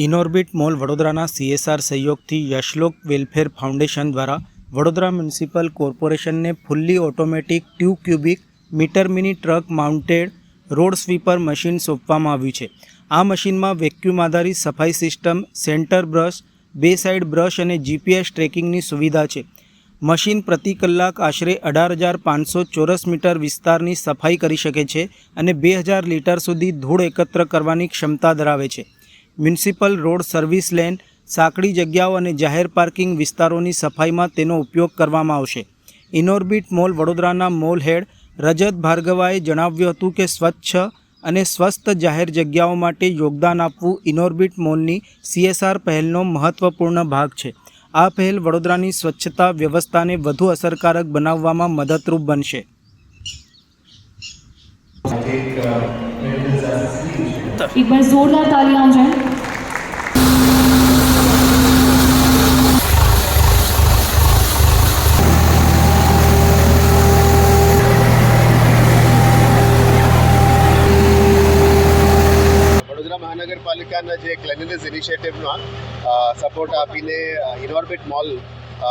Inorbit mall વડોદરાના CSR સહયોગથી યશલોક welfare foundation દ્વારા વડોદરા મ્યુનિસિપલ કોર્પોરેશનને fully automatic 2 cubic metre mini truck mounted road sweeper machine સોંપવામાં આવ્યું છે. આ મશીનમાં વેક્યુમ આધારિત સફાઈ સિસ્ટમ, સેન્ટર બ્રશ, બે સાઇડ બ્રશ અને GPS ટ્રેકિંગની સુવિધા છે. મશીન પ્રતિ કલાક આશરે 18,500 ચોરસ મીટર વિસ્તારની સફાઈ કરી શકે છે અને 2,000 લીટર સુધી ધૂળ એકત્ર કરવાની ક્ષમતા ધરાવે છે. મ્યુનિસિપલ રોડ, સર્વિસ લેન, સાંકડી જગ્યાઓ અને જાહેર પાર્કિંગ વિસ્તારોની સફાઈમાં તેનો ઉપયોગ કરવામાં આવશે. ઇનોર્બિટ મોલ વડોદરાના મોલ હેડ રજત ભાર્ગવાએ જણાવ્યું હતું કે સ્વચ્છ અને સ્વસ્થ જાહેર જગ્યાઓ માટે યોગદાન આપવું ઇનોર્બિટ મોલની CSR પહેલનો મહત્વપૂર્ણ ભાગ છે. આ પહેલ વડોદરાની સ્વચ્છતા વ્યવસ્થાને વધુ અસરકારક બનાવવામાં મદદરૂપ બનશે. एक बार जोरदार तालियां हो जाएं। વડોદરા મહાનગરપાલિકાના જે ક્લેનલીનેસ ઇનિશિયેટિવનો સપોર્ટ આપીને ઇનોર્બિટ મોલ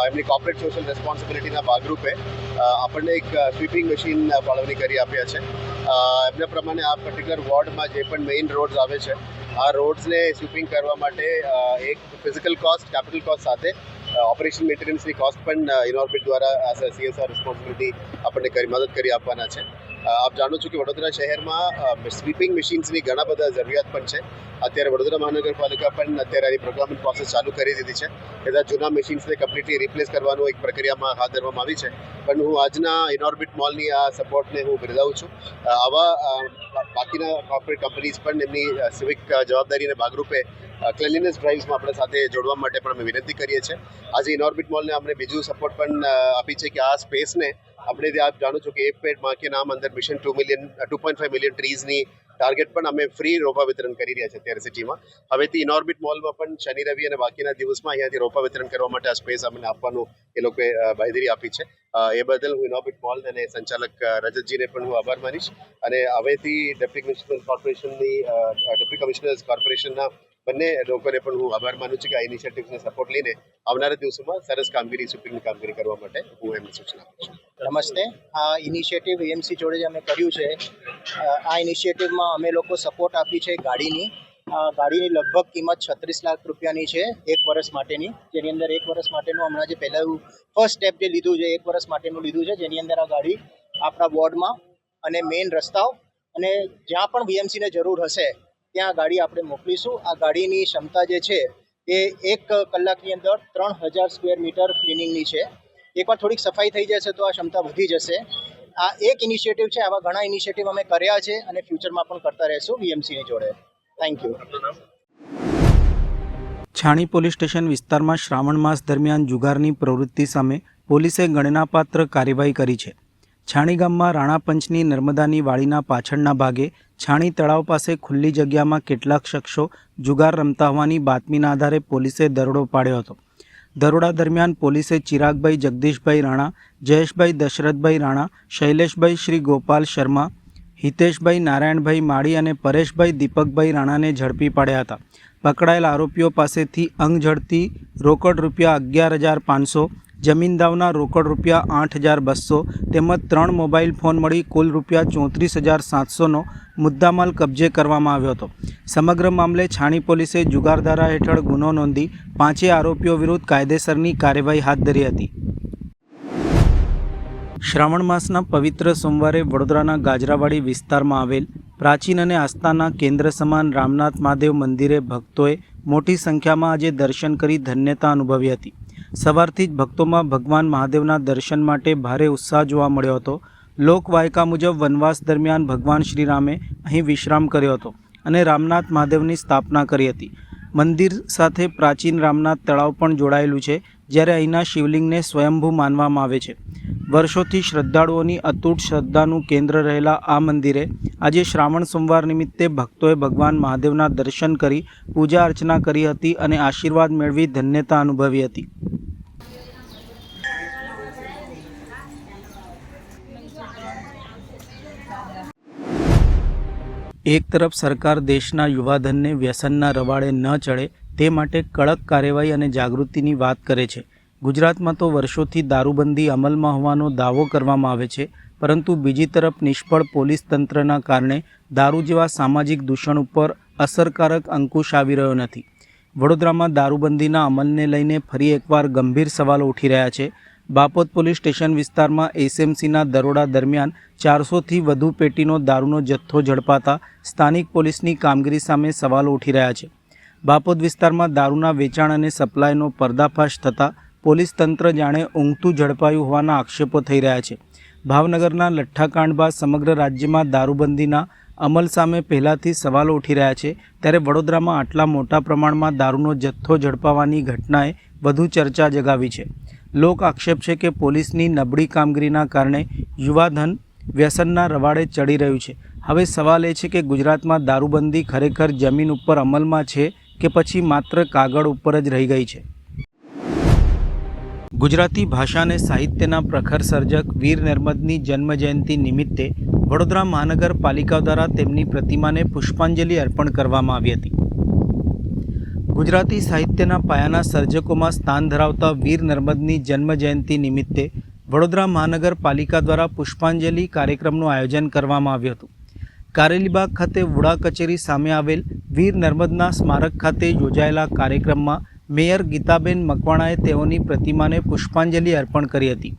એમની કોર્પોરેટ સોશિયલ રેસ્પોન્સિબિલિટીના ભાગરૂપે આપણને એક સ્વીપિંગ મશીન ફાળવણી કરી આપ્યા છે. એમના પ્રમાણે આ પર્ટિક્યુલર વોર્ડમાં જે પણ મેઇન રોડ્સ આવે છે આ રોડ્સને સ્વીપિંગ કરવા માટે એક ફિઝિકલ કોસ્ટ, કેપિટલ કોસ્ટ સાથે ઓપરેશન મેન્ટેનન્સની કોસ્ટ પણ ઇનોર્બિટ દ્વારા એઝ અ CSR રિસ્પોન્સિબિલિટી આપણને મદદ કરી આપવાના છે. આપ જાણો છો કે વડોદરા શહેરમાં સ્વીપિંગ મશીન્સની ઘણા બધા જરૂરિયાત પણ છે. અત્યારે વડોદરા મહાનગરપાલિકા પણ અત્યારે આની પ્રોક્યોરમેન્ટ પ્રોસેસ ચાલુ કરી દીધી છે. બધા જૂના મશીન્સને કમ્પ્લીટલી રિપ્લેસ કરવાનું એક પ્રક્રિયામાં હાથ ધરવામાં આવી છે. પણ હું આજના ઇનોર્બિટ મોલની આ સપોર્ટને હું બિરદાવું છું. આવા બાકીના કોર્પોરેટ કંપનીઝ પણ એમની સિવિક જવાબદારીના ભાગરૂપે ક્લેનલીનેસ ડ્રાઇવ્સમાં આપણે સાથે જોડવા માટે પણ અમે વિનંતી કરીએ છીએ. આજે ઇનોર્બિટ મોલને અમને બીજું સપોર્ટ પણ આપી છે કે આ સ્પેસને આપણે આપ જાણો છો કે એક પેડ માં કે નામ અંદર મિશન 2.5 મિલિયન ટ્રીઝની ટાર્ગેટ પણ અમે ફ્રી રોપા વિતરણ કરી રહ્યા છીએ અત્યારે સિટીમાં. હવેથી ઇનોર્બિટ મોલમાં પણ શનિ રવિ અને બાકીના દિવસમાં અહીંયાથી રોપા વિતરણ કરવા માટે આ સ્પેસ અમને આપવાનું એ લોકોએ બાંહેધરી આપી છે. એ બદલ હું ઇનોર્બિટ મોલ અને સંચાલક રજતજીને પણ હું આભાર માનીશ. અને હવેથી ડેપ્યુટી કમિશનર્સ કોર્પોરેશનના બંને લોકોને પણ હું આભાર માનું છું કે આ ઇનિશિયેટિવ્સને સપોર્ટ લઈને આવનારા દિવસોમાં સરસ કામગીરી, સ્વીપિંગની કામગીરી કરવા માટે હું એમને સૂચના આપું છું. નમસ્તે. આ ઇનિશિયેટિવ AMC જોડે જે અમે કર્યું છે, આ ઇનિશિયેટિવમાં અમે લોકો સપોર્ટ આપી છે ગાડીની. ગાડીની લગભગ કિંમત 36 લાખ રૂપિયાની છે 1 વર્ષ માટેની, જેની અંદર 1 વર્ષ માટેનું હમણાં જે પહેલાં ફર્સ્ટ સ્ટેપ જે લીધું છે 1 વર્ષ માટેનું લીધું છે, જેની અંદર આ ગાડી આપણા વોર્ડમાં અને મેઇન રસ્તાઓ અને જ્યાં પણ VMCને જરૂર હશે ત્યાં ગાડી આપણે મોકલીશું. આ ગાડીની ક્ષમતા જે છે એ 1 કલાકની અંદર 3000 સ્ક્વેર મીટર ક્લિનિંગની છે. એકવાર થોડીક સફાઈ થઈ જશે તો આ ક્ષમતા વધી જશે. આ એક ઇનિશિયેટિવ છે. આવા ઘણા ઇનિશિયેટિવ અમે કર્યા છે અને ફ્યુચરમાં પણ કરતા રહેશું VMCની જોડે. Thank you. Chhani police station વિસ્તારમાં શ્રાવણ માસ દરમિયાન જુગારની પ્રવૃત્તિ સામે પોલીસે ગણનાપાત્ર કાર્યવાહી કરી છે. છાણી ગામમાં રાણાપંચની નર્મદાની વાડીના પાછળના ભાગે છાણી તળાવ પાસે ખુલ્લી જગ્યામાં કેટલાક શખ્સો જુગાર રમતા હોવાની બાતમીના આધારે પોલીસે દરોડો પાડ્યો હતો. દરોડા દરમિયાન પોલીસે ચિરાગભાઈ જગદીશભાઈ રાણા, જયેશભાઈ દશરથભાઈ રાણા, શૈલેષભાઈ શ્રી ગોપાલ શર્મા, હિતેશભાઈ નારાયણભાઈ માળી અને પરેશભાઈ દીપકભાઈ રાણાને ઝડપી પાડ્યા હતા. પકડાયેલ આરોપીઓ પાસેથી અંગ ઝડતી રોકડ રૂપિયા 11,500, જમીન દાવના રોકડ રૂપિયા 8,200 તેમજ 3 મોબાઈલ ફોન મળી કુલ રૂપિયા 34,700નો મુદ્દામાલ કબજે કરવામાં આવ્યો હતો. સમગ્ર મામલે છાણી પોલીસે જુગાર ધારા હેઠળ ગુનો નોંધી 5 આરોપીઓ વિરુદ્ધ કાયદેસરની કાર્યવાહી હાથ ધરી હતી. શ્રાવણ માસના પવિત્ર સોમવારે વડોદરાના ગાજરાવાડી વિસ્તારમાં આવેલ પ્રાચીન અને આસ્થાના કેન્દ્ર સમાન રામનાથ મહાદેવ મંદિરે ભક્તોએ મોટી સંખ્યામાં આજે દર્શન કરી ધન્યતા અનુભવી હતી. સવારથી જ ભક્તોમાં ભગવાન મહાદેવના દર્શન માટે ભારે ઉત્સાહ જોવા મળ્યો હતો. લોકવાયકા મુજબ વનવાસ દરમિયાન ભગવાન શ્રીરામે અહીં વિશ્રામ કર્યો હતો અને રામનાથ મહાદેવની સ્થાપના કરી હતી. મંદિર સાથે પ્રાચીન રામનાથ તળાવ પણ જોડાયેલું છે, જ્યારે અહીંના શિવલિંગને સ્વયંભૂ માનવામાં આવે છે. વર્ષોથી શ્રદ્ધાળુઓની અતૂટ શ્રદ્ધાનું કેન્દ્ર રહેલા આ મંદિરે આજે શ્રાવણ સોમવાર નિમિત્તે ભક્તોએ ભગવાન મહાદેવના દર્શન કરી પૂજા અર્ચના કરી હતી અને આશીર્વાદ મેળવી ધન્યતા અનુભવી હતી. એક તરફ સરકાર દેશના યુવાધનને વ્યસનના રવાડે ન ચડે તે માટે કડક કાર્યવાહી અને જાગૃતિની વાત કરે છે. ગુજરાતમાં તો વર્ષોથી દારૂબંધી અમલમાં હોવાનો દાવો કરવામાં આવે છે, પરંતુ બીજી તરફ નિષ્ફળ પોલીસ તંત્રના કારણે દારૂ જેવા સામાજિક દૂષણ ઉપર અસરકારક અંકુશ આવી રહ્યો નથી. વડોદરામાં દારૂબંધીના અમલને લઈને ફરી એકવાર ગંભીર સવાલો ઉઠી રહ્યા છે. બાપોદ પોલીસ સ્ટેશન વિસ્તારમાં એસએમસીના દરોડા દરમિયાન 400થી વધુ પેટીનો દારૂનો જથ્થો ઝડપાતા સ્થાનિક પોલીસની કામગીરી સામે સવાલો ઉઠી રહ્યા છે. બાપોદ વિસ્તારમાં દારૂના વેચાણ અને સપ્લાયનો પર્દાફાશ થતાં પોલીસ તંત્ર જાણે ઊંઘતું ઝડપાયું હોવાના આક્ષેપો થઈ રહ્યા છે. ભાવનગરના લઠ્ઠાકાંડ બાદ સમગ્ર રાજ્યમાં દારૂબંધીના અમલ સામે પહેલાંથી સવાલો ઉઠી રહ્યા છે, ત્યારે વડોદરામાં આટલા મોટા પ્રમાણમાં દારૂનો જથ્થો ઝડપાવાની ઘટનાએ વધુ ચર્ચા જગાવી છે. લોક આક્ષેપ છે કે પોલીસની નબળી કામગીરીના કારણે યુવાધન વ્યસનના રવાડે ચડી રહ્યું છે. હવે સવાલ એ છે કે ગુજરાતમાં દારૂબંધી ખરેખર જમીન ઉપર અમલમાં છે કે પછી માત્ર કાગળ ઉપર જ રહી ગઈ છે. ગુજરાતી ભાષા અને સાહિત્યના પ્રખર સર્જક વીર નર્મદની જન્મજયંતિ નિમિત્તે વડોદરા મહાનગરપાલિકા દ્વારા તેમની પ્રતિમાને પુષ્પાંજલિ અર્પણ કરવામાં આવી હતી. ગુજરાતી સાહિત્યના પાયાના સર્જકોમાં સ્થાન ધરાવતા વીર નર્મદની જન્મજયંતિ નિમિત્તે વડોદરા મહાનગરપાલિકા દ્વારા પુષ્પાંજલિ કાર્યક્રમનું આયોજન કરવામાં આવ્યું હતું. કારેલીબાગ ખાતે વુડા કચેરી સામે આવેલ વીર નર્મદના સ્મારક ખાતે યોજાયેલા કાર્યક્રમમાં મેયર ગીતાબેન મકવાણાએ તેઓની પ્રતિમાને પુષ્પાંજલિ અર્પણ કરી હતી.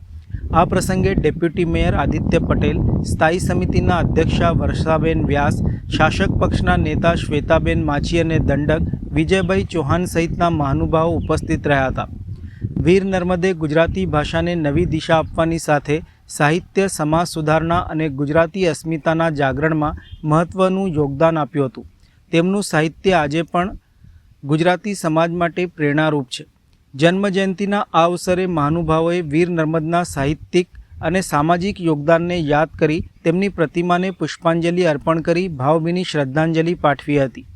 આ પ્રસંગે ડેપ્યુટી મેયર આદિત્ય પટેલ, સ્થાયી સમિતિના અધ્યક્ષા વર્ષાબેન વ્યાસ, શાસક પક્ષના નેતા શ્વેતાબેન માછી અને દંડક વિજયભાઈ ચૌહાણ સહિતના મહાનુભાવો ઉપસ્થિત રહ્યા હતા. વીર નર્મદે ગુજરાતી ભાષાને નવી દિશા આપવાની સાથે સાહિત્ય, સમાજ સુધારણા અને ગુજરાતી અસ્મિતાના જાગરણમાં મહત્ત્વનું યોગદાન આપ્યું હતું. તેમનું સાહિત્ય આજે પણ ગુજરાતી સમાજ માટે પ્રેરણારૂપ છે. જન્મજયંતિના આ અવસરે મહાનુભાવોએ વીર નર્મદના સાહિત્યિક અને સામાજિક યોગદાનને યાદ કરી તેમની પ્રતિમાને પુષ્પાંજલિ અર્પણ કરી ભાવભીની શ્રદ્ધાંજલિ પાઠવી હતી.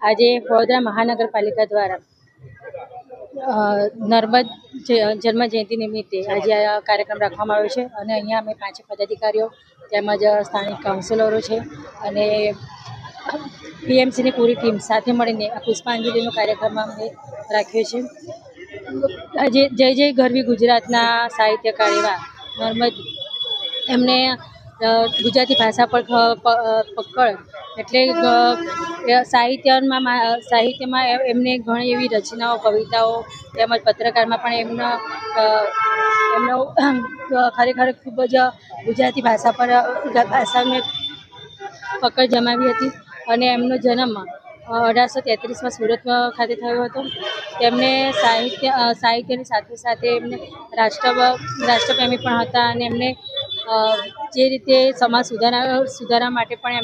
આજે વડોદરા મહાનગરપાલિકા દ્વારા નર્મદ જન્મજયંતિ નિમિત્તે આજે આ કાર્યક્રમ રાખવામાં આવ્યો છે અને અહીંયા અમે 5 પદાધિકારીઓ તેમજ સ્થાનિક કાઉન્સિલરો છે અને પીએમસીની પૂરી ટીમ સાથે મળીને આ પુષ્પાંજલિનો કાર્યક્રમ અમે રાખ્યો છે. આજે જય જય ગરવી ગુજરાતના સાહિત્યકાર એવા નર્મદ એમને ગુજરાતી ભાષા પર પકડ એટલે સાહિત્યમાં એમને ઘણી એવી રચનાઓ, કવિતાઓ તેમજ પત્રકારમાં પણ એમનો ખરેખર ખૂબ જ ગુજરાતી ભાષાને પકડ જમાવી હતી અને એમનો જન્મ 1833માં સુરત ખાતે થયો હતો. તેમને સાહિત્યની સાથે સાથે એમને રાષ્ટ્રપ્રેમી પણ હતા અને એમને જે રીતે સમાજ સુધારા માટે પણ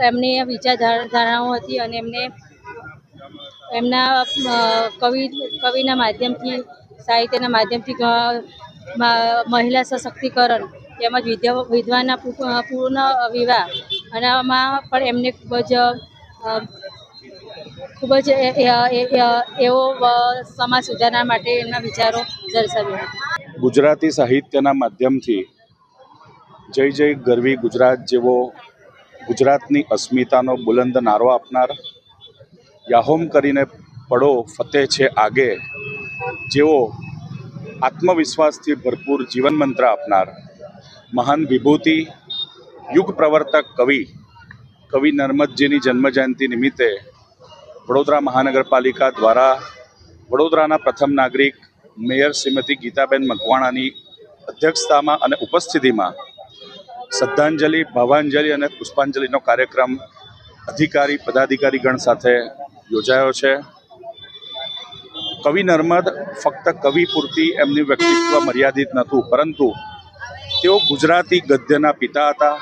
એમની વિચારધારણાઓ હતી અને એમના કવિના માધ્યમથી, સાહિત્યના માધ્યમથી મહિલા સશક્તિકરણ તેમજ વિધવાના પૂર્ણ વિવાહ આનામાં પણ એમને ખૂબ જ એવો સમાજ સુધારણા માટે એમના વિચારો દર્શાવ્યા હતા. ગુજરાતી સાહિત્યના માધ્યમથી જય જય ગરવી ગુજરાત જેવો ગુજરાતની અસ્મિતાનો બુલંદ નારો આપનાર, યાહોમ કરીને પડો ફતેહ છે આગે જેવો આત્મવિશ્વાસથી ભરપૂર જીવન મંત્ર આપનાર મહાન વિભૂતિ, યુગ પ્રવર્તક કવિ નર્મદજીની જન્મજયંતિ નિમિત્તે વડોદરા મહાનગરપાલિકા દ્વારા વડોદરાના પ્રથમ નાગરિક મેયર શ્રીમતી ગીતાબેન મકવાણાની અધ્યક્ષતામાં અને ઉપસ્થિતિમાં શ્રદ્ધાંજલિ, ભાવાંજલિ અને પુષ્પાંજલિનો કાર્યક્રમ પદાધિકારીગણ સાથે યોજાયો છે. કવિ નર્મદ ફક્ત કવિ પૂરતી એમની વ્યક્તિત્વ મર્યાદિત નહોતું, પરંતુ તેઓ ગુજરાતી ગદ્યના પિતા હતા.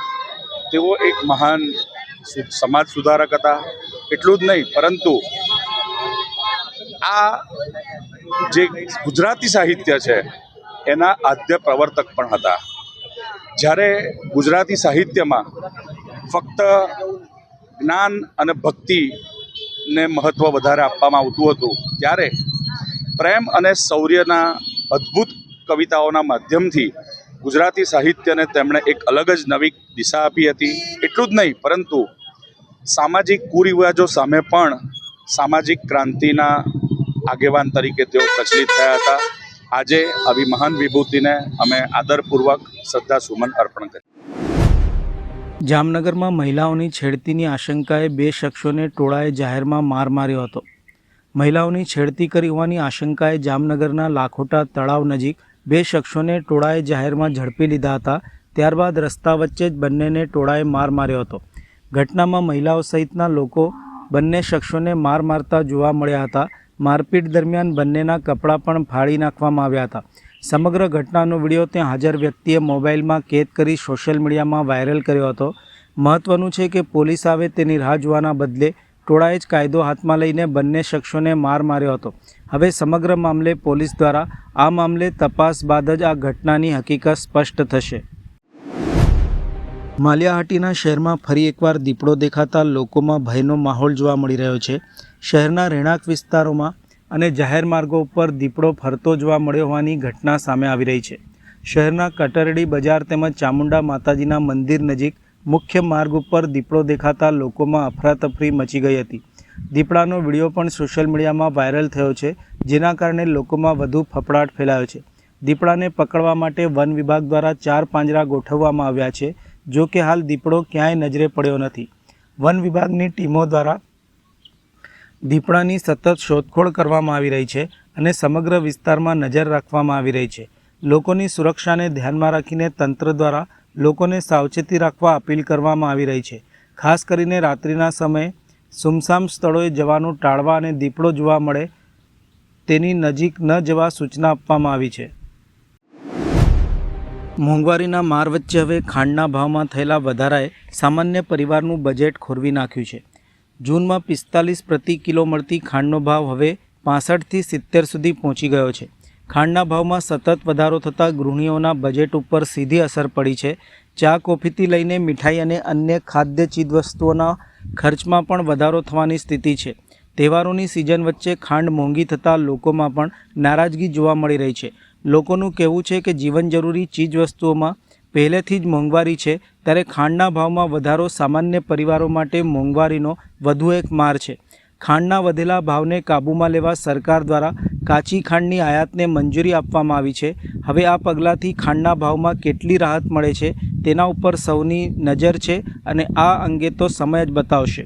તેઓ એક મહાન સમાજ સુધારક હતા. એટલું જ નહીં પરંતુ આ જે ગુજરાતી સાહિત્ય છે એના આદ્ય પ્રવર્તક પણ હતા. જ્યારે ગુજરાતી સાહિત્યમાં ફક્ત જ્ઞાન અને ભક્તિને મહત્ત્વ વધારે આપવામાં આવતું હતું, ત્યારે પ્રેમ અને શૌર્યના અદ્ભુત કવિતાઓના માધ્યમથી ગુજરાતી સાહિત્યને તેમણે એક અલગ જ નવી દિશા આપી હતી. એટલું જ નહીં પરંતુ સામાજિક કુરિવાજો સામે પણ સામાજિક ક્રાંતિના આગેવાન તરીકે તેઓ પ્રચલિત થયા હતા. આજે આવી મહાન વિભૂતિને અમે આદરપૂર્વક શ્રદ્ધાસુમન અર્પણ કરી. જામનગરમાં મહિલાઓની છેડતીની આશંકાએ 2 શખ્સોને ટોળાએ જાહેરમાં માર માર્યો હતો. મહિલાઓની છેડતી કરી હોવાની આશંકાએ જામનગરના લાખોટા તળાવ નજીક 2 શખ્સોને ટોળાએ જાહેરમાં ઝડપી લીધા હતા. ત્યારબાદ રસ્તા વચ્ચે જ બંનેને ટોળાએ માર માર્યો હતો. ઘટનામાં મહિલાઓ સહિતના લોકો બંને શખ્સોને માર મારતા જોવા મળ્યા હતા. મારપીટ દરમિયાન બંનેના કપડાં પણ ફાડી નાખવામાં આવ્યા હતા. સમગ્ર ઘટનાનો વિડીયો ત્યાં હાજર વ્યક્તિએ મોબાઈલમાં કેદ કરી સોશિયલ મીડિયામાં વાયરલ કર્યો હતો. મહત્વનું છે કે પોલીસ આવે તેની રાહ જોવાના બદલે ટોળાએ જ કાયદો હાથમાં લઈને બંને શખ્સોને માર માર્યો હતો. હવે સમગ્ર મામલે પોલીસ દ્વારા આ મામલે તપાસ બાદ જ આ ઘટનાની હકીકત સ્પષ્ટ થશે. માલિયાહાટીના શહેરમાં ફરી એકવાર દીપડો દેખાતા લોકોમાં ભયનો માહોલ જોવા મળી રહ્યો છે. શહેરના રહેણાંક વિસ્તારોમાં અને જાહેર માર્ગો ઉપર દીપડો ફરતો જોવા મળ્યો હોવાની ઘટના સામે આવી રહી છે. શહેરના કટરડી બજાર તેમજ ચામુંડા માતાજીના મંદિર નજીક મુખ્ય માર્ગ ઉપર દીપડો દેખાતા લોકોમાં અફરાતફરી મચી ગઈ હતી. દીપડાનો વિડીયો પણ સોશિયલ મીડિયામાં વાયરલ થયો છે, જેના કારણે લોકોમાં વધુ ફફડાટ ફેલાયો છે. દીપડાને પકડવા માટે વન વિભાગ દ્વારા 4 પાંજરા ગોઠવવામાં આવ્યા છે. જો કે હાલ દીપડો ક્યાંય નજરે પડ્યો નથી. વન વિભાગની ટીમો દ્વારા દીપડાની સતત શોધખોળ કરવામાં આવી રહી છે અને સમગ્ર વિસ્તારમાં નજર રાખવામાં આવી રહી છે. લોકોની સુરક્ષાને ધ્યાનમાં રાખીને તંત્ર દ્વારા લોકોને સાવચેતી રાખવા અપીલ કરવામાં આવી રહી છે. ખાસ કરીને રાત્રિના સમયે સુમસામ સ્થળોએ જવાનું ટાળવા અને દીપડો જોવા મળે તેની નજીક ન જવા સૂચના આપવામાં આવી છે. મોંઘવારીના માર વચ્ચે હવે ખાંડના ભાવમાં થયેલા વધારાએ સામાન્ય પરિવારનું બજેટ ખોરવી નાખ્યું છે. જૂનમાં 45 પ્રતિ કિલો મળતી ખાંડનો ભાવ હવે 65 થી 70 સુધી પહોંચી ગયો છે. ખાંડના ભાવમાં સતત વધારો થતાં ગૃહિણીઓના બજેટ ઉપર સીધી અસર પડી છે. ચા કોફીથી લઈને મીઠાઈ અને અન્ય ખાદ્ય ચીજવસ્તુઓના ખર્ચમાં પણ વધારો થવાની સ્થિતિ છે. તહેવારોની સિઝન વચ્ચે ખાંડ મોંઘી થતાં લોકોમાં પણ નારાજગી જોવા મળી રહી છે. લોકોનું કહેવું છે કે જીવન જરૂરી ચીજવસ્તુઓમાં પહેલેથી જ મોંઘવારી છે, ત્યારે ખાંડના ભાવમાં વધારો સામાન્ય પરિવારો માટે મોંઘવારીનો વધુ એક માર છે. ખાંડના વધેલા ભાવને કાબૂમાં લેવા સરકાર દ્વારા કાચી ખાંડની આયાતને મંજૂરી આપવામાં આવી છે. હવે આ પગલાંથી ખાંડના ભાવમાં કેટલી રાહત મળે છે તેના ઉપર સૌની નજર છે અને આ અંગે તો સમય જ બતાવશે.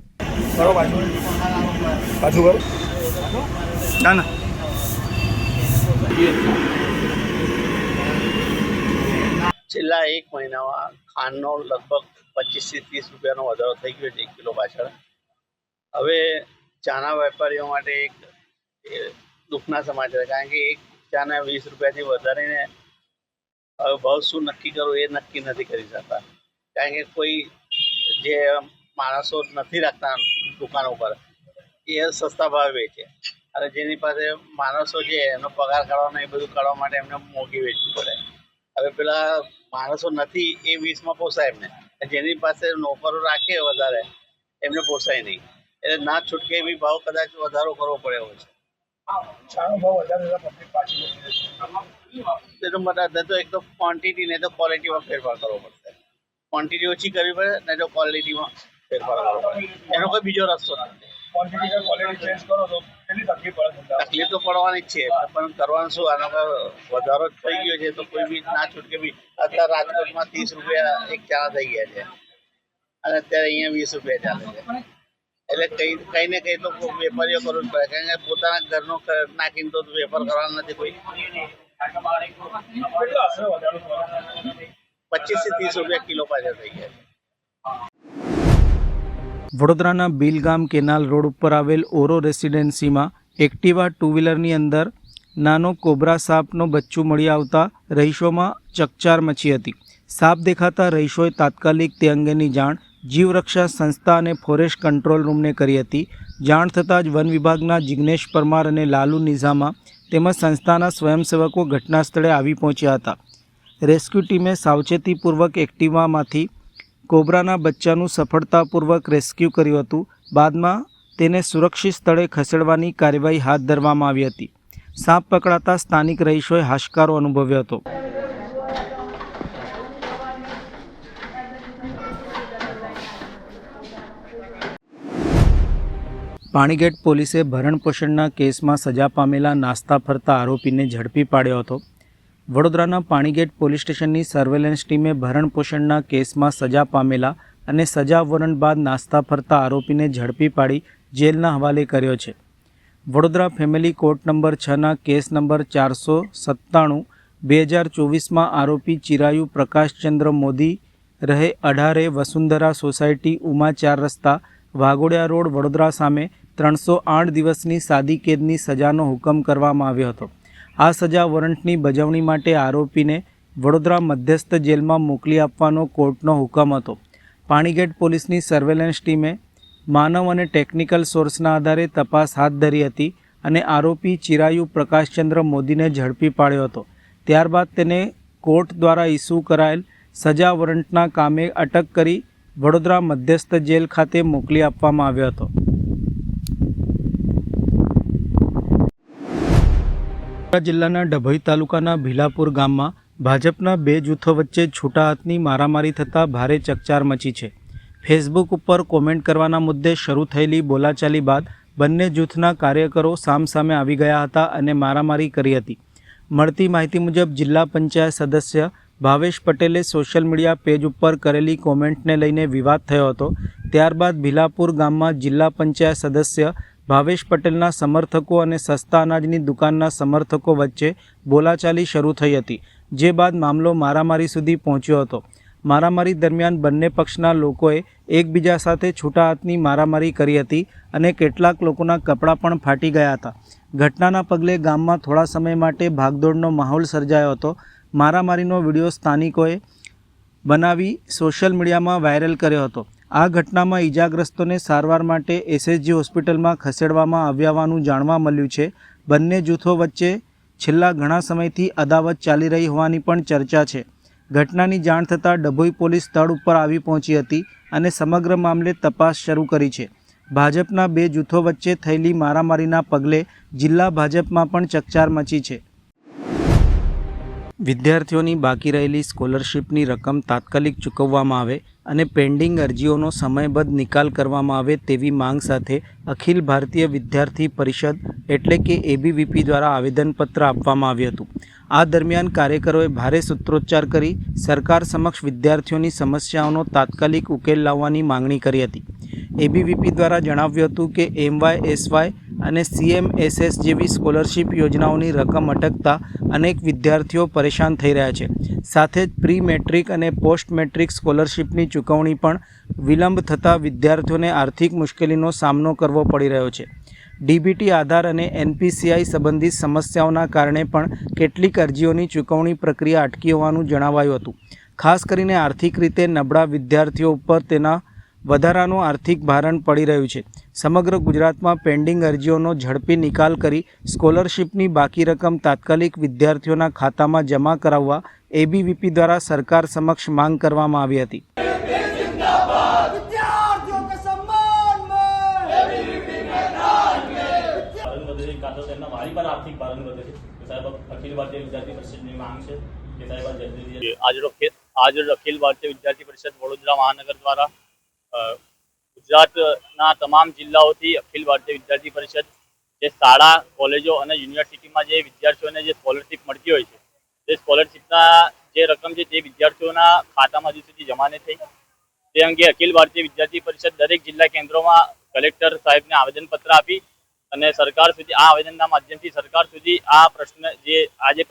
છેલ્લા 1 મહિનામાં ખાંડનો લગભગ 25 થી 30 રૂપિયાનો વધારો થઈ ગયો છે 1 કિલો પાછળ. હવે ચાના વેપારીઓ માટે એક દુઃખના સમાચાર, કારણ કે એક ચાના 20 રૂપિયાથી વધારીને હવે ભાવ શું નક્કી કરવું એ નક્કી નથી કરી શકતા. કારણ કે કોઈ જે માણસો નથી રાખતા દુકાન ઉપર એ સસ્તા ભાવે વેચે, અને જેની પાસે માણસો છે એનો પગાર કાઢવાનો એ બધું કાઢવા માટે એમને મોંઘી વેચવી પડે. હવે પેલા માણસો નથી એ 20માં પોસાય એમને, જેની પાસે નોકરો રાખે વધારે એમને પોસાય નહીં, એટલે ના છૂટકે બી ભાવ કદાચ વધારો કરવો પડે એવો છે. તો એક તો ક્વોન્ટિટી નહીં તો ક્વોલિટીમાં ફેરફાર કરવો પડશે. ક્વોન્ટિટી ઓછી કરવી પડે નહીં તો ક્વોલિટીમાં ફેરફાર કરવો પડે. એનો કોઈ બીજો રસ્તો નથી. તકલીફ તો પડવાની જ છે, પણ કરવાનું શું? આનો વધારો થઈ ગયો છે તો કોઈ બી ના છૂટકે બી. અત્યારે રાજકોટમાં 30 રૂપિયા એક ચા થઈ ગયા છે અને અત્યારે અહીંયા 20 રૂપિયા ચાલે છે. એટલે કઈ ને કઈ તો વેપારીઓ કરવું જ પડે, કારણ કે પોતાના ઘરનો નાખીને તો વેપાર કરવાનો નથી કોઈ. 25 થી 30 રૂપિયા કિલો પાછળ થઈ ગયા છે. વડોદરાના બિલગામ કેનાલ રોડ ઉપર આવેલ ઓરો રેસિડેન્સીમાં એક્ટિવા 2 વ્હીલરની અંદર નાનો કોબરા સાપનો બચ્ચું મળી આવતા રહીશોમાં ચકચાર મચી હતી. સાપ દેખાતા રહીશોએ તાત્કાલિક તે અંગેની જાણ જીવરક્ષા સંસ્થા અને ફોરેસ્ટ કંટ્રોલ રૂમને કરી હતી. જાણ થતાં જ વન વિભાગના જિગ્નેશ પરમાર અને લાલુ નિઝામા તેમજ સંસ્થાના સ્વયંસેવકો ઘટના સ્થળે આવી પહોંચ્યા હતા. રેસ્ક્યુ ટીમે સાવચેતીપૂર્વક એક્ટિવામાંથી કોબરાના બચ્ચાનું સફળતાપૂર્વક રેસ્ક્યુ કર્યું હતું. બાદમાં તેને સુરક્ષિત સ્થળે ખસેડવાની કાર્યવાહી હાથ ધરવામાં આવી હતી. સાપ પકડાતા સ્થાનિક રહીશોએ હાશકારો અનુભવ્યો હતો. પાણીગેટ પોલીસે ભરણપોષણના કેસમાં સજા પામેલા નાસ્તા ફરતા આરોપીને ઝડપી પાડ્યો હતો. વડોદરાના પાણીગેટ પોલીસ સ્ટેશનની સર્વેલન્સ ટીમે ભરણપોષણના કેસમાં સજા પામેલા અને સજા વોરંટ બાદ નાસ્તા ફરતા આરોપીને ઝડપી પાડી જેલના હવાલે કર્યો છે. વડોદરા ફેમિલી કોર્ટ નંબર 6ના કેસ નંબર 497/2024માં આરોપી ચિરાયુ પ્રકાશચંદ્ર મોદી રહે 18 વસુંધરા સોસાયટી ઉમા 4 રસ્તા વાઘોડિયા રોડ વડોદરા સામે 308 દિવસની સાદી કેદની સજાનો હુકમ કરવામાં આવ્યો હતો. આ સજા વોરંટની બજવણી માટે આરોપીને વડોદરા મધ્યસ્થ જેલમાં મોકલી આપવાનો કોર્ટનો હુકમ હતો. પાણીગેટ પોલીસની સર્વેલન્સ ટીમે માનવ અને ટેકનિકલ સોર્સના આધારે તપાસ હાથ ધરી હતી અને આરોપી ચિરાયુ પ્રકાશચંદ્ર મોદીને ઝડપી પાડ્યો હતો. ત્યારબાદ તેને કોર્ટ દ્વારા ઇસ્યુ કરાયેલ સજા વોરંટના કામે અટક કરી વડોદરા મધ્યસ્થ જેલ ખાતે મોકલી આપવામાં આવ્યો હતો. વડોદરા જિલ્લાના ડભોઈ તાલુકાના ભીલાપુર ગામમાં ભાજપના બે જૂથો વચ્ચે છૂટા હાથની મારામારી થતાં ભારે ચકચાર મચી છે. ફેસબુક ઉપર કોમેન્ટ કરવાના મુદ્દે શરૂ થયેલી બોલાચાલી બાદ બંને જૂથના કાર્યકરો સામસામે આવી ગયા હતા અને મારામારી કરી હતી. મળતી માહિતી મુજબ જિલ્લા પંચાયત સદસ્ય ભાવેશ પટેલે સોશિયલ મીડિયા પેજ ઉપર કરેલી કોમેન્ટને લઈને વિવાદ થયો હતો. ત્યારબાદ ભીલાપુર ગામમાં જિલ્લા પંચાયત સદસ્ય ભાવેશ પટેલના સમર્થકો અને સસ્તા અનાજની દુકાનના સમર્થકો વચ્ચે બોલાચાલી શરૂ થઈ હતી, જે બાદ મામલો મારામારી સુધી પહોંચ્યો હતો. મારામારી દરમિયાન બંને પક્ષના લોકોએ એકબીજા સાથે છૂટા હાથની મારામારી કરી હતી અને કેટલાક લોકોના કપડાં પણ ફાટી ગયા હતા. ઘટનાના પગલે ગામમાં થોડા સમય માટે ભાગદોડનો માહોલ સર્જાયો હતો. મારામારીનો વિડીયો સ્થાનિકોએ બનાવી સોશિયલ મીડિયામાં વાયરલ કર્યો હતો. આ ઘટનામાં ઈજાગ્રસ્તોને સારવાર માટે એસએસજી હોસ્પિટલમાં ખસેડવામાં આવ્યા હોવાનું જાણવા મળ્યું છે. બંને જૂથો વચ્ચે છેલ્લા ઘણા સમયથી અદાવત ચાલી રહી હોવાની પણ ચર્ચા છે. ઘટનાની જાણ થતાં ડભોઈ પોલીસ સ્થળ ઉપર આવી પહોંચી હતી અને સમગ્ર મામલે તપાસ શરૂ કરી છે. ભાજપના બે જૂથો વચ્ચે થયેલી મારામારીના પગલે જિલ્લા ભાજપમાં પણ ચકચાર મચી છે. વિદ્યાર્થીઓની બાકી રહેલી સ્કોલરશીપની રકમ તાત્કાલિક ચૂકવવામાં આવે અને પેન્ડિંગ અરજીઓનો સમયબદ્ધ નિકાલ કરવામાં આવે તેવી માંગ સાથે અખિલ ભારતીય વિદ્યાર્થી પરિષદ એટલે કે એબીવીપી દ્વારા આવેદનપત્ર આપવામાં આવ્યું હતું. આ દરમિયાન કાર્યકરોએ ભારે સૂત્રોચ્ચાર કરી સરકાર સમક્ષ વિદ્યાર્થીઓની સમસ્યાઓનો તાત્કાલિક ઉકેલ લાવવાની માંગણી કરી હતી. એબીવીપી દ્વારા જણાવ્યું હતું કે MYSY અને CMSS જેવી સ્કોલરશીપ યોજનાઓની રકમ અટકતા અનેક વિદ્યાર્થીઓ પરેશાન થઈ રહ્યા છે. સાથે જ પ્રી મેટ્રિક અને પોસ્ટ મેટ્રિક સ્કોલરશીપની ચૂકવણી પણ વિલંબ થતાં વિદ્યાર્થીઓને આર્થિક મુશ્કેલીનો સામનો કરવો પડી રહ્યો છે. ડીબીટી આધાર અને NPCI સંબંધિત સમસ્યાઓના કારણે પણ કેટલીક અરજીઓની ચૂકવણી પ્રક્રિયા અટકી હોવાનું જણાવાયું હતું. ખાસ કરીને આર્થિક રીતે નબળા વિદ્યાર્થીઓ ઉપર તેના વધારાનો આર્થિક ભારણ પડી રહ્યું છે. સમગ્ર ગુજરાતમાં પેન્ડિંગ અરજીઓનો ઝડપી નિકાલ કરી સ્કોલરશીપની બાકી રકમ તાત્કાલિક વિદ્યાર્થીઓના ખાતામાં જમા કરાવવા એબીવીપી દ્વારા સરકાર સમક્ષ માંગ કરવામાં આવી હતી. આજ અખિલ ભારતીય વિદ્યાર્થી પરિષદ વડોદરા મહાનગર દ્વારા ગુજરાતના તમામ જિલ્લાઓથી અખિલ ભારતીય વિદ્યાર્થી પરિષદ જે શાળા કોલેજો અને યુનિવર્સિટીમાં જે વિદ્યાર્થીઓને જે સ્કોલરશીપ મળતી હોય છે તે સ્કોલરશીપના જે રકમ છે તે વિદ્યાર્થીઓના ખાતામાં હજુ સુધી જમા નથી થઈ. તે અંગે અખિલ ભારતીય વિદ્યાર્થી પરિષદ દરેક જિલ્લા કેન્દ્રોમાં કલેક્ટર સાહેબને આવેદનપત્ર આપી અને સરકાર સુધી આ આવેદનના માધ્યમથી સરકાર સુધી આ પ્રશ્ન જે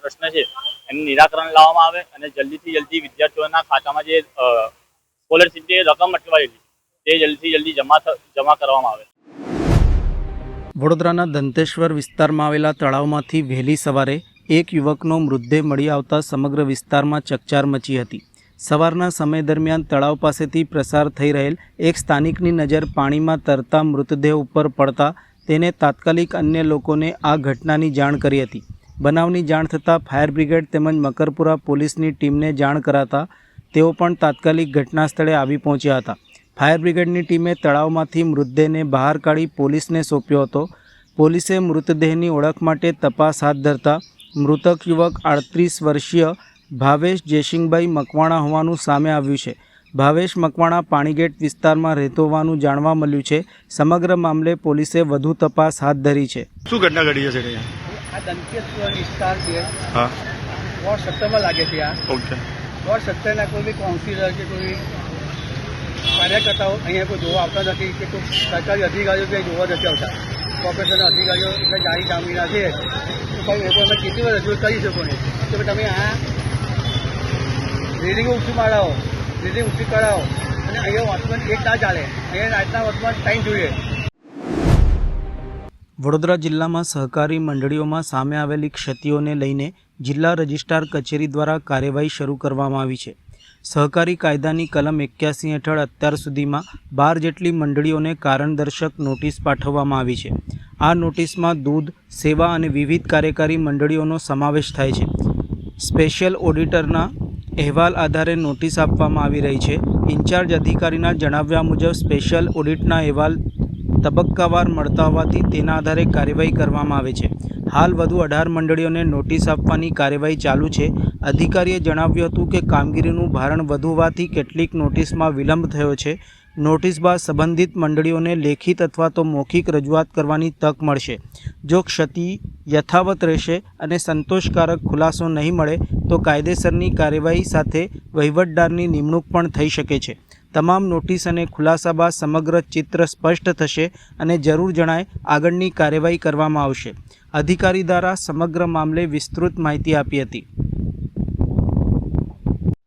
પ્રશ્ન છે એનું નિરાકરણ લાવવામાં આવે અને જલ્દીથી જલ્દી વિદ્યાર્થીઓના ખાતામાં જે સ્કોલરશીપની રકમ અટવાયેલી તે જલ્દીથી જલ્દી જમા કરવામાં આવે. વડોદરાના દંતેશ્વર વિસ્તારમાં આવેલા તળાવમાંથી વહેલી સવારે એક યુવકનો મૃતદેહ મળી આવતા સમગ્ર વિસ્તારમાં ચકચાર મચી હતી. સવારના સમય દરમિયાન તળાવ પાસેથી પ્રસાર થઈ રહેલ એક સ્થાનિકની નજર પાણીમાં તરતા મૃતદેહ ઉપર પડતા તેને તાત્કાલિક અન્ય લોકોને આ ઘટનાની જાણ કરી હતી. બનાવની જાણ થતાં ફાયર બ્રિગેડ તેમજ મકરપુરા પોલીસની ટીમને જાણ કરાતા તેઓ પણ તાત્કાલિક ઘટના સ્થળે આવી પહોંચ્યા હતા. ફાયર બ્રિગેડની ટીમે તળાવમાંથી મૃતદેહને બહાર કાઢી પોલીસને સોંપ્યો હતો. પોલીસે મૃતદેહની ઓળખ માટે તપાસ હાથ ધરતા મૃતક યુવક 38 વર્ષીય ભાવેશ જયસિંહભાઈ મકવાણા હોવાનું સામે આવ્યું છે. ભાવેશ મકવાણા પાણીગેટ વિસ્તારમાં રહેતો હોવાનું જાણવા મળ્યું છે. સમગ્ર મામલે પોલીસે વધુ તપાસ હાથ ધરી છે. શું ઘટના ઘડી છે આ દંતેશ્વર વિસ્તાર છે. હા, વોર્ડ 17 લાગે છે. આ ઓકે. વોર્ડ 17ના કોઈ બી કાઉન્સિલર કે કોઈ કાર્યકર્તાઓ અહીંયા કોઈ જોવા આવતા નથી કે કોઈ સરકારી અધિકારીઓ કંઈ જોવા નથી આવતા. કોર્પોરેશનના અધિકારીઓ એટલે જાણી જામીના છે તો ભાઈ એ અમે કેટલી વાર રજૂઆત કરી શકો ને કે તમે આ રીડિંગ ઊંચું મારાવો, રીડિંગ ઊંચી કરાવો અને અહીંયા વોચમેન એક ના ચાલે. અહીંયા રાતના વોચમેન ટાઈમ જોઈએ. વડોદરા જિલ્લામાં સહકારી મંડળીઓમાં સામે આવેલી ક્ષતિઓને લઈને જિલ્લા રજિસ્ટ્રાર કચેરી દ્વારા કાર્યવાહી શરૂ કરવામાં આવી છે. સહકારી કાયદાની કલમ 81 હેઠળ અત્યાર સુધીમાં 12 જેટલી મંડળીઓને કારણદર્શક નોટિસ પાઠવવામાં આવી છે. આ નોટિસમાં દૂધ, સેવા અને વિવિધ કાર્યકારી મંડળીઓનો સમાવેશ થાય છે. સ્પેશિયલ ઓડિટરના અહેવાલ આધારે નોટિસ આપવામાં આવી રહી છે. ઇન્ચાર્જ અધિકારીના જણાવ્યા મુજબ સ્પેશિયલ ઓડિટના અહેવાલ તબક્કાવાર મળતા હોવાથી તેના આધારે કાર્યવાહી કરવામાં આવે છે. હાલ વધુ 18 મંડળીઓને નોટિસ આપવાની કાર્યવાહી ચાલુ છે. અધિકારીએ જણાવ્યું હતું કે કામગીરીનું ભારણ વધુ હોવાથી કેટલીક નોટિસમાં વિલંબ થયો છે. નોટિસ બાદ સંબંધિત મંડળીઓને લેખિત અથવા તો મૌખિક રજૂઆત કરવાની તક મળશે. જો ક્ષતિ યથાવત રહેશે અને સંતોષકારક ખુલાસો નહીં મળે તો કાયદેસરની કાર્યવાહી સાથે વહીવટદારની નિમણૂક પણ થઈ શકે છે. તમામ નોટિસ અને ખુલાસા બાદ સમગ્ર ચિત્ર સ્પષ્ટ થશે અને જરૂર જણાય આગળની કાર્યવાહી કરવામાં આવશે. અધિકારી દ્વારા સમગ્ર મામલે વિસ્તૃત માહિતી આપી હતી.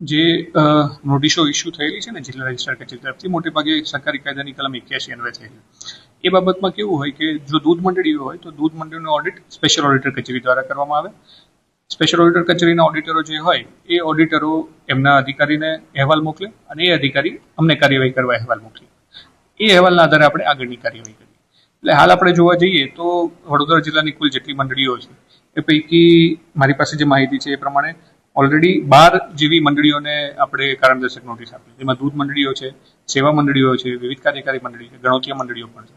જે નોટિસો ઇસ્યુ થયેલી છે ને જિલ્લા રજિસ્ટ્રાર કચેરી તરફથી મોટે ભાગે સરકારી કાયદાની કલમ 81 અન્વયે થયેલી. એ બાબતમાં કેવું હોય કે જો દૂધ મંડળીઓ હોય તો દૂધ મંડળીનો ઓડિટ સ્પેશિયલ ઓડિટર કચેરી દ્વારા કરવામાં આવે. સ્પેશિયલ ઓડિટર કચેરીના ઓડિટરો જે હોય એ ઓડિટરો એમના અધિકારીને અહેવાલ મોકલે અને એ અધિકારી અમને કાર્યવાહી કરવા અહેવાલ મોકલે. એ અહેવાલના આધારે આપણે આગળની કાર્યવાહી કરીએ. એટલે હાલ આપણે જોવા જઈએ તો વડોદરા જિલ્લાની કુલ જેટલી મંડળીઓ છે એ પૈકી મારી પાસે જે માહિતી છે એ પ્રમાણે ઓલરેડી 12 જેવી મંડળીઓને આપણે કારણદર્શક નોટિસ આપી. જેમાં દૂધ મંડળીઓ છે, સેવા મંડળીઓ છે, વિવિધ કાર્યકારી મંડળીઓ છે, ગણોતિયા મંડળીઓ પણ છે.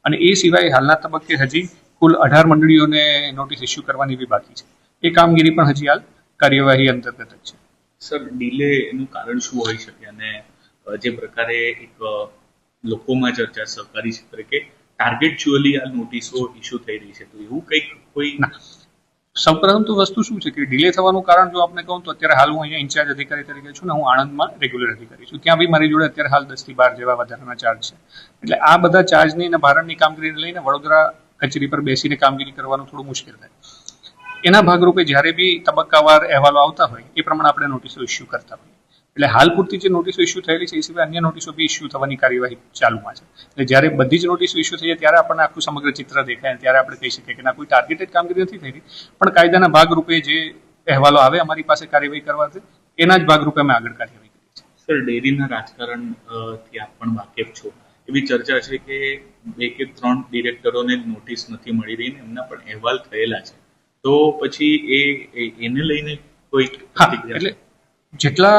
અને એ સિવાય હાલના તબક્કે હજી કુલ 18 મંડળીઓને નોટિસ ઇસ્યુ કરવાની બી બાકી છે. એ કામગીરી પણ હજી હાલ કાર્યવાહી અંતર્ગત જ છે. સર, ડિલે એનું કારણ શું હોઈ શકે અને જે પ્રકારે એક લોકોમાં ચર્ચા સહકારી ક્ષેત્રે કે ટાર્ગેચ્યુઅલી આ નોટિસો ઇસ્યુ થઈ રહી છે તો એવું કંઈક કોઈ સૌપ્રથમ તો વસ્તુ શું છે કે ડિલે થવાનું કારણ જો આપણે કહું તો અત્યારે હાલ હું અહીંયા ઇન્ચાર્જ અધિકારી તરીકે છું ને હું આણંદમાં રેગ્યુલર અધિકારી છું. ત્યાં બી મારી જોડે અત્યારે હાલ 10 થી 12 જેવા વધારાના ચાર્જ છે. એટલે આ બધા ચાર્જની અને ભારણની કામગીરીને લઈને વડોદરા કચેરી પર બેસીને કામગીરી કરવાનું થોડું મુશ્કેલ થાય. એના ભાગરૂપે જ્યારે બી તબક્કાવાર અહેવાલો આવતા હોય એ પ્રમાણે આપણે નોટિસો ઇસ્યુ કરતા હોઈએ. એટલે હાલ પૂરતી જે નોટિસો ઇસ્યુ થયેલી છે એ સિવાય અન્ય નોટિસો બી ઇસ્યુ થવાની કાર્યવાહી ચાલુમાં છે. એટલે જ્યારે બધી જ નોટિસો ઇસ્યુ થઈ જાય ત્યારે આપણને આખું સમગ્ર ચિત્ર દેખાય ત્યારે આપણે કહી શકીએ કે ના કોઈ ટાર્ગેટેડ કામગીરી નથી થઈ રહી, પણ કાયદાના ભાગરૂપે જે અહેવાલો આવે અમારી પાસે કાર્યવાહી કરવા છે એના જ ભાગરૂપે અમે આગળ કાર્યવાહી કરીએ છીએ. સર, ડેરીના રાજકારણથી આપ પણ વાકેફ છો. એવી ચર્ચા છે કે 2 કે 3 ડિરેક્ટરોને નોટિસ નથી મળી રહી ને એમના પણ અહેવાલ થયેલા છે. તો પછી એને લઈને કોઈ એટલે જેટલા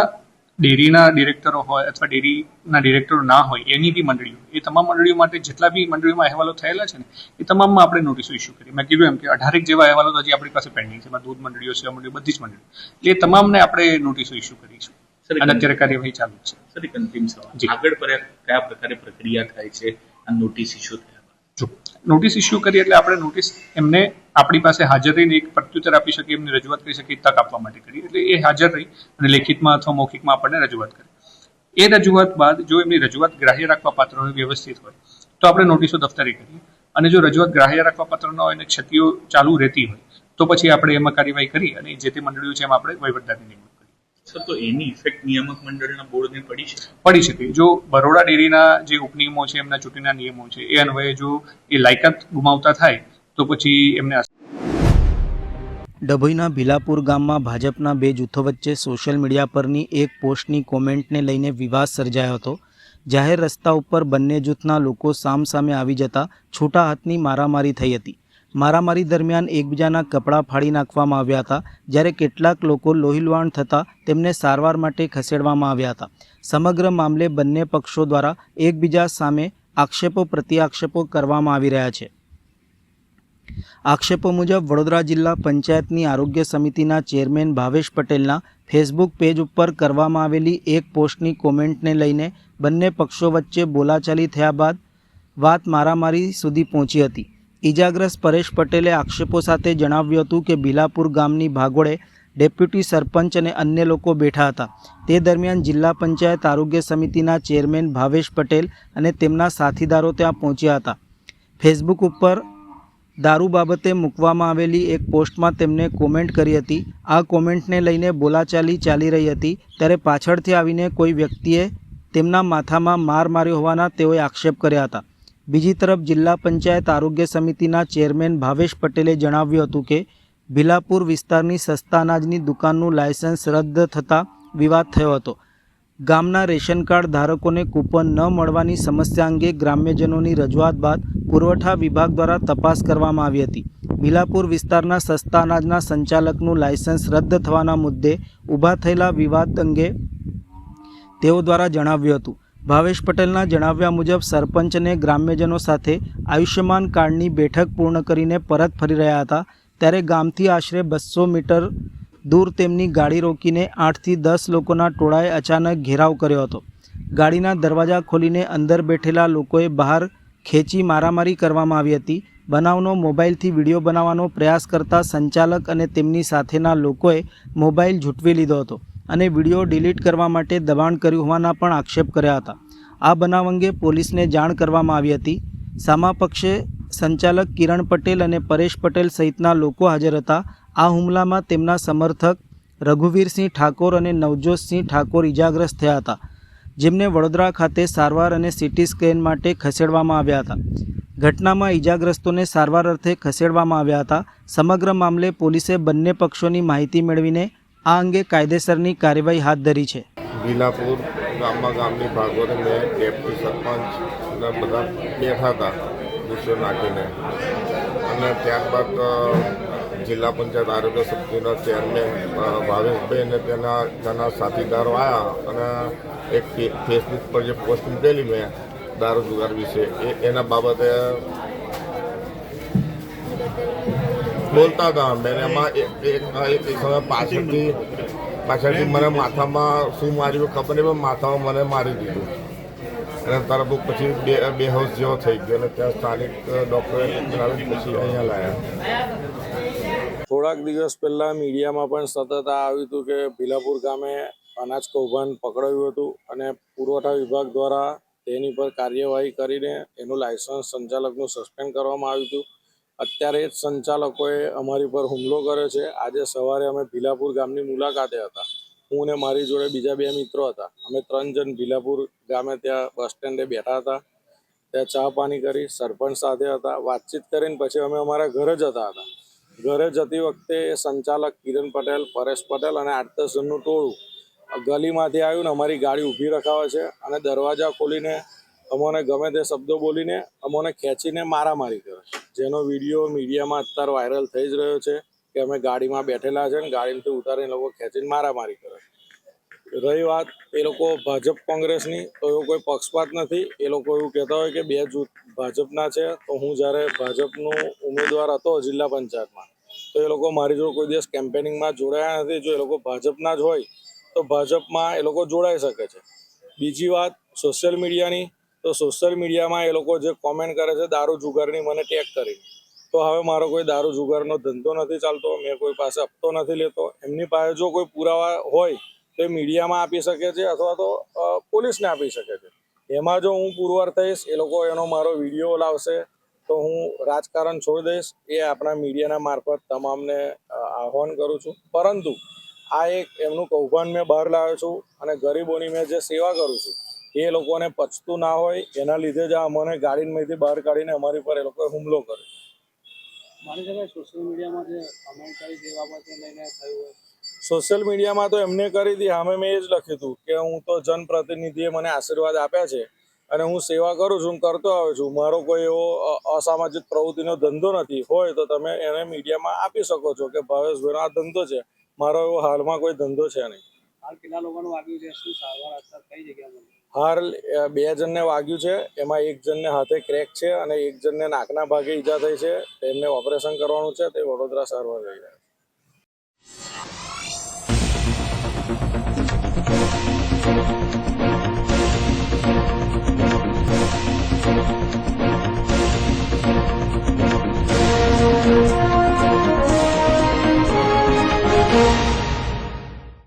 ડેરીના ડિરેક્ટરો હોય અથવા ડેરીના ડિરેક્ટરો ના હોય એની બી મંડળીઓ એ તમામ મંડળીઓ માટે જેટલા બી મંડળીઓમાં અહેવાલો થયેલા છે ને એ તમામમાં આપણે નોટિસો ઇસ્યુ કરી. મેં કીધું એમ કે 18 જેવા અહેવાલો હજી આપણી પાસે પેન્ડિંગ છે. એમાં દૂધ મંડળીઓ, સેવા મંડળીઓ, બધી જ મંડળીઓ, એટલે એ તમામને આપણે નોટિસો ઇસ્યુ કરીશું અને અત્યારે કાર્યવાહી ચાલુ છે. સર, એક અંતિમ સવાલ, આગળ કયા પ્રકારે પ્રક્રિયા થાય છે આ નોટિસ ઇસ્યુ થયા? જો નોટિસ ઇસ્યુ કરી એટલે આપણે નોટિસ એમને આપણી પાસે હાજર રહીને એક પ્રત્યુત્તર આપી શકીએ, એમને રજૂઆત કરી શકીએ, તક આપવા માટે કરી. એટલે એ હાજર રહી અને લેખિતમાં અથવા મૌખિકમાં આપણને રજૂઆત કરી. એ રજૂઆત બાદ જો એમની રજૂઆત ગ્રાહ્ય રાખવા પાત્ર હોય, વ્યવસ્થિત હોય તો આપણે નોટિસો દફતરી કરીએ. અને જો રજૂઆત ગ્રાહ્ય રાખવા પાત્ર ન હોય અને ક્ષતિઓ ચાલુ રહેતી હોય તો પછી આપણે એમાં કાર્યવાહી કરી અને જે તે મંડળીઓ છે એમાં આપણે વહીવટદારની નિમણૂક કરીએ. સર, તો એની ઇફેક્ટ નિયામક મંડળના બોર્ડને પડી શકે. જો બરોડા ડેરીના જે ઉપનિયમો છે, એમના ચૂંટણીના નિયમો છે, એ અન્વયે જો એ લાયકાત ગુમાવતા થાય તો પછી એમને. ડભોઈના ભીલાપુર ગામમાં ભાજપના બે જૂથો વચ્ચે સોશિયલ મીડિયા પરની એક પોસ્ટની કોમેન્ટને લઈને વિવાદ સર્જાયો હતો. જાહેર રસ્તા ઉપર બંને જૂથના લોકો સામસામે આવી જતા છૂટા હાથની મારામારી થઈ હતી. મારામારી દરમિયાન એકબીજાના કપડાં ફાડી નાખવામાં આવ્યા હતા, જ્યારે કેટલાક લોકો લોહીલુહાણ થતાં તેમને સારવાર માટે ખસેડવામાં આવ્યા હતા. સમગ્ર મામલે બંને પક્ષો દ્વારા એકબીજા સામે આક્ષેપો પ્રત્યાક્ષેપો કરવામાં આવી રહ્યા છે. આક્ષેપો મુજબ વડોદરા જિલ્લા પંચાયતની આરોગ્ય સમિતિના ચેરમેન ભાવેશ પટેલના ફેસબુક પેજ ઉપર કરવામાં આવેલી એક પોસ્ટની કોમેન્ટને લઈને બંને પક્ષો વચ્ચે બોલાચાલી થયા બાદ વાત મારામારી સુધી પહોંચી હતી. ઇજાગ્રસ્ત પરેશ પટેલે આક્ષેપો સાથે જણાવ્યું હતું કે ભીલાપુર ગામની ભાગોળે ડેપ્યુટી સરપંચ અને અન્ય લોકો બેઠા હતા. તે દરમિયાન જિલ્લા પંચાયત આરોગ્ય સમિતિના ચેરમેન ભાવેશ પટેલ અને તેમના સાથીદારો ત્યાં પહોંચ્યા હતા. ફેસબુક ઉપર દારૂ બાબતે મૂકવામાં આવેલી એક પોસ્ટમાં તેમણે કોમેન્ટ કરી હતી. આ કોમેન્ટને લઈને બોલાચાલી ચાલી રહી હતી, ત્યારે પાછળથી આવીને કોઈ વ્યક્તિએ તેમના માથામાં માર માર્યો હોવાના તેઓએ આક્ષેપ કર્યા હતા. બીજી તરફ જિલ્લા પંચાયત આરોગ્ય સમિતિના ચેરમેન ભાવેશ પટેલે જણાવ્યું હતું કે ભીલાપુર વિસ્તારની સસ્તા અનાજની દુકાનનું લાયસન્સ રદ થતાં વિવાદ થયો હતો. ગામના રેશન કાર્ડ ધારકોને કૂપન ન મળવાની સમસ્યા અંગે ગ્રામ્યજનોની રજૂઆત બાદ પુરવઠા વિભાગ દ્વારા તપાસ કરવામાં આવી હતી. ભીલાપુર વિસ્તારના સસ્તા અનાજના સંચાલકનું લાયસન્સ રદ થવાના મુદ્દે ઊભા થયેલા વિવાદ અંગે તેઓ દ્વારા જણાવ્યું હતું. ભાવેશ પટેલના જણાવ્યા મુજબ સરપંચ અને ગ્રામ્યજનો સાથે આયુષ્યમાન કાર્ડની બેઠક પૂર્ણ કરીને પરત ફરી રહ્યા હતા, ત્યારે ગામથી આશરે 200 મીટર દૂર તેમની ગાડી રોકીને 8 થી 10 લોકોના ટોળાએ અચાનક ઘેરાવ કર્યો હતો. ગાડીના દરવાજા ખોલીને અંદર બેઠેલા લોકોએ બહાર ખેંચી મારામારી કરવામાં આવી હતી. બનાવનો મોબાઈલથી વિડીયો બનાવવાનો પ્રયાસ કરતા સંચાલક અને તેમની સાથેના લોકોએ મોબાઈલ ઝૂંટવી લીધો હતો અને વિડીયો ડિલીટ કરવા માટે દબાણ કર્યું હોવાના પણ આક્ષેપ કર્યા હતા. આ બનાવ અંગે પોલીસને જાણ કરવામાં આવી હતી. સામા પક્ષે સંચાલક કિરણ પટેલ અને પરેશ પટેલ સહિતના લોકો હાજર હતા. આ હુમલામાં તેમના સમર્થક રઘુવીરસિંહ ઠાકોર અને નવજોતસિંહ ઠાકોર ઇજાગ્રસ્ત થયા હતા, જેમને વડોદરા ખાતે સારવાર અને સીટી સ્કેન માટે ખસેડવામાં આવ્યા હતા. ઘટનામાં ઇજાગ્રસ્તોને સારવાર અર્થે ખસેડવામાં આવ્યા હતા. સમગ્ર મામલે પોલીસે બંને પક્ષોની માહિતી મેળવીને આ અંગે કાયદેસરની કાર્યવાહી હાથ ધરી છે. ભીલાપુર ગામની ભાગોળે મેં ડેપ્યુટી સરપંચ અને બધા બેઠા હતા ગુસ્સો નાખીને, અને ત્યારબાદ જિલ્લા પંચાયત આરોગ્ય સમિતિના ચેરમેન ભાવેશભાઈ અને તેના સાથીદારો આવ્યા અને એક ફેસબુક પર જે પોસ્ટ મૂકેલી મેં દારૂ જુગાર વિશે એના બાબતે બોલતા હતા. મેં એમાં એક સમય પાછળથી મને માથામાં શું માર્યું ખબર નહીં, પણ માથામાં મને મારી દીધું અને તરત પછી બેહોશ જેવો થઈ ગયો અને ત્યાં સ્થાનિક ડૉક્ટરે પછી અહીંયા લાવ્યા. થોડાક દિવસ પહેલાં મીડિયામાં પણ સતત આ આવ્યું હતું કે ભીલાપુર ગામે અનાજ કૌભાંડ પકડાયું હતું અને પુરવઠા વિભાગ દ્વારા તેની પર કાર્યવાહી કરીને એનું લાયસન્સ સંચાલકનું સસ્પેન્ડ કરવામાં આવ્યું હતું. અત્યારે જ સંચાલકોએ અમારી પર હુમલો કર્યો છે. આજે સવારે અમે ભીલાપુર ગામની મુલાકાતે હતા. હું ને મારી જોડે બીજા 2 મિત્રો હતા. અમે 3 જણ ભીલાપુર ગામે ત્યાં બસ સ્ટેન્ડે બેઠા હતા. ત્યાં ચા પાણી કરી સરપંચ સાથે હતા, વાતચીત કરીને પછી અમે અમારા ઘરે જતા હતા. ઘરે જતી વખતે સંચાલક કિરણ પટેલ, પરેશ પટેલ અને 8-10 જણનું ટોળું ગલીમાંથી આવ્યું ને અમારી ગાડી ઊભી રખાવે છે અને દરવાજા ખોલીને અમોને ગમે તે શબ્દો બોલીને અમોને ખેંચીને મારામારી કરે, જેનો વિડીયો મીડિયામાં અત્યારે વાયરલ થઈ જ રહ્યો છે કે અમે ગાડીમાં બેઠેલા છે ને ગાડીમાંથી ઉતારીને લોકો ખેંચીને મારામારી કરે. રહી વાત એ લોકો ભાજપ કોંગ્રેસની, તો એવો કોઈ પક્ષપાત નથી. એ લોકો એવું કહેતા હોય કે 2 જૂથ ભાજપના છે, તો હું જ્યારે ભાજપનો ઉમેદવાર હતો જિલ્લા પંચાયતમાં તો એ લોકો મારી જોડે કોઈ દિવસ કેમ્પેનિંગમાં જોડાયા નથી. જો એ લોકો ભાજપના જ હોય તો ભાજપમાં એ લોકો જોડાઈ શકે છે. બીજી વાત સોશિયલ મીડિયાની, તો સોશિયલ મીડિયામાં એ લોકો જે કોમેન્ટ કરે છે દારૂ જુગારની મને ટેગ કરી, તો હવે મારો કોઈ દારૂ જુગારનો ધંધો નથી ચાલતો, મેં કોઈ પાસે હપ્તો નથી લેતો. એમની પાસે જો કોઈ પુરાવા હોય તો એ મીડિયામાં આપી શકે છે અથવા તો પોલીસને આપી શકે છે. એમાં જો હું પુરવાર થઈશ, એ લોકો એનો મારો વિડીયો લાવશે તો હું રાજકારણ છોડી દઈશ. એ આપણા મીડિયાના મારફત તમામને આહ્વાન કરું છું. પરંતુ આ એક એમનું કૌભાંડ મેં બહાર લાવ્યો છું અને ગરીબોની મેં જે સેવા કરું છું એ લોકોને પચતું ના હોય, એના લીધે જ આ અમને ગાડીમાંથી બહાર કાઢીને અમારી પર એ લોકોએ હુમલો કર્યો. માની શકાય સોશિયલ મીડિયામાં જે કમેન્ટ કરી તે બાબતે લઈને થયું હોય. સોશિયલ મીડિયામાં તો એમને કરી હતી, સામે મેં એ જ લખ્યું હતું કે હું તો જનપ્રતિનિધિએ મને આશીર્વાદ આપ્યા છે અને હું સેવા કરું છું, કરતો આવ્યો છું. મારો કોઈ એવો અસામાજિક પ્રવૃત્તિનો ધંધો નથી. હોય તો તમે એને મીડિયામાં આપી શકો છો કે ભાવેશભાઈનો આ ધંધો છે, મારો એવો હાલમાં કોઈ ધંધો છે નહીં. હાલ કેટલા લોકોનું વાગ્યું છે, શું સારવાર અત્યારે કઈ જગ્યાએ? હાલ 2 જણને વાગ્યું છે, એમાં 1 જણને હાથે ક્રેક છે અને 1 જણને નાકના ભાગે ઈજા થઈ છે. તેમને ઓપરેશન કરવાનું છે, તે વડોદરા સારવાર લઈ રહ્યા છે.